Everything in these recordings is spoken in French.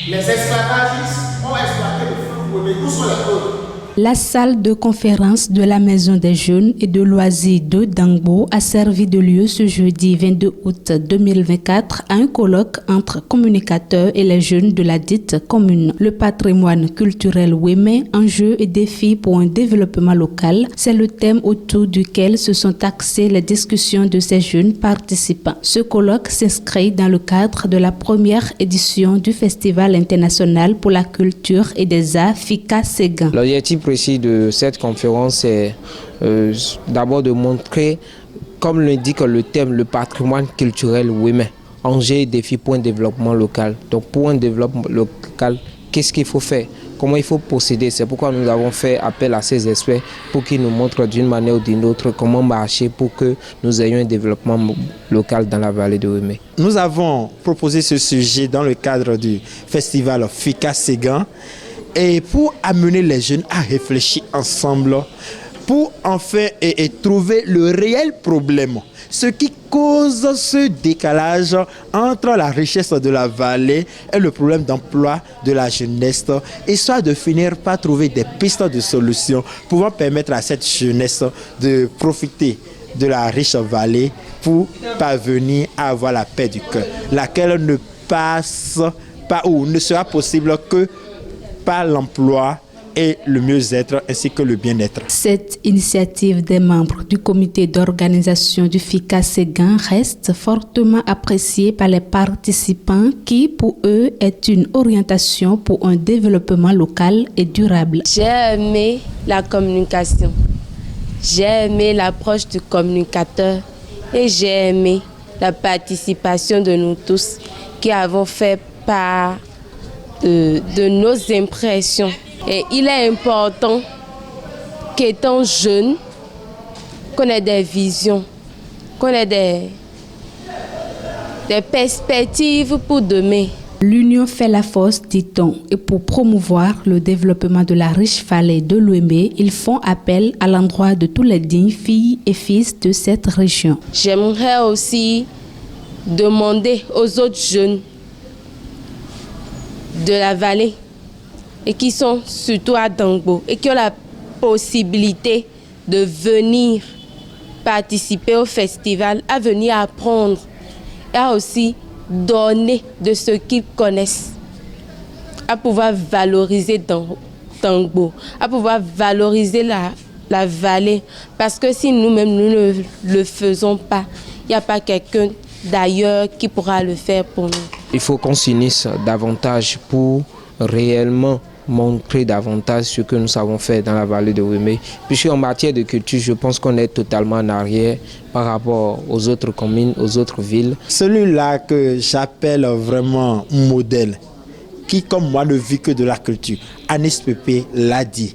Les esclavagistes ont exploité le fleuve Wémé. Où sont les preuves? La salle de conférence de la Maison des Jeunes et de Loisirs de Dangbo a servi de lieu ce jeudi 22 août 2024 à un colloque entre communicateurs et les jeunes de la dite commune. Le patrimoine culturel Wémé, enjeux et défis pour un développement local, c'est le thème autour duquel se sont axées les discussions de ces jeunes participants. Ce colloque s'inscrit dans le cadre de la première édition du Festival international pour la culture et des arts FICA Séguin. L'objectif précis de cette conférence est d'abord de montrer, comme l'indique le thème, le patrimoine culturel Wémé, enjeux et défis pour un développement local. Donc pour un développement local, qu'est-ce qu'il faut faire? Comment il faut procéder? C'est pourquoi nous avons fait appel à ces experts pour qu'ils nous montrent d'une manière ou d'une autre comment marcher pour que nous ayons un développement local dans la vallée de Wémé. Nous avons proposé ce sujet dans le cadre du festival FICA Séguin. Et pour amener les jeunes à réfléchir ensemble, pour enfin trouver le réel problème, ce qui cause ce décalage entre la richesse de la vallée et le problème d'emploi de la jeunesse, histoire de finir par trouver des pistes de solutions pouvant permettre à cette jeunesse de profiter de la riche vallée pour parvenir à avoir la paix du cœur, laquelle ne passe pas ou ne sera possible que par l'emploi et le mieux-être ainsi que le bien-être. Cette initiative des membres du comité d'organisation du FICA Séguin reste fortement appréciée par les participants qui, pour eux, est une orientation pour un développement local et durable. J'ai aimé la communication, j'ai aimé l'approche du communicateur et j'ai aimé la participation de nous tous qui avons fait part de nos impressions. Et il est important qu'étant jeune, qu'on ait des visions, qu'on ait des perspectives pour demain. L'union fait la force, dit-on, et pour promouvoir le développement de la riche vallée de l'Ouémé, ils font appel à l'endroit de tous les dignes filles et fils de cette région. J'aimerais aussi demander aux autres jeunes de la vallée et qui sont surtout à Dangbo et qui ont la possibilité de venir participer au festival, à venir apprendre et à aussi donner de ce qu'ils connaissent, à pouvoir valoriser Dangbo, à pouvoir valoriser la vallée, parce que si nous-mêmes nous ne le faisons pas, il n'y a pas quelqu'un d'ailleurs qui pourra le faire pour nous. Il faut qu'on s'unisse davantage pour réellement montrer davantage ce que nous savons faire dans la vallée de Wémé. Puisqu'en matière de culture, je pense qu'on est totalement en arrière par rapport aux autres communes, aux autres villes. Celui-là que j'appelle vraiment modèle, qui comme moi ne vit que de la culture, Anis Pépé l'a dit.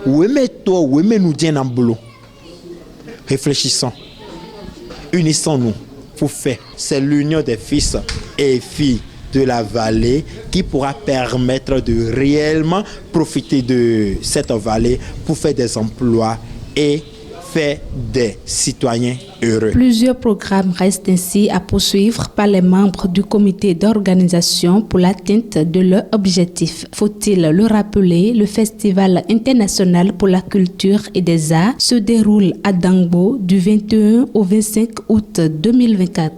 Wémé toi, Wémé nous tient en boulot. Réfléchissons, unissons-nous pour faire. C'est l'union des fils et filles de la vallée qui pourra permettre de réellement profiter de cette vallée pour faire des emplois et faire des citoyens heureux. Plusieurs programmes restent ainsi à poursuivre par les membres du comité d'organisation pour l'atteinte de leur objectif. Faut-il le rappeler, le Festival international pour la culture et des arts se déroule à Dangbo du 21 au 25 août 2024.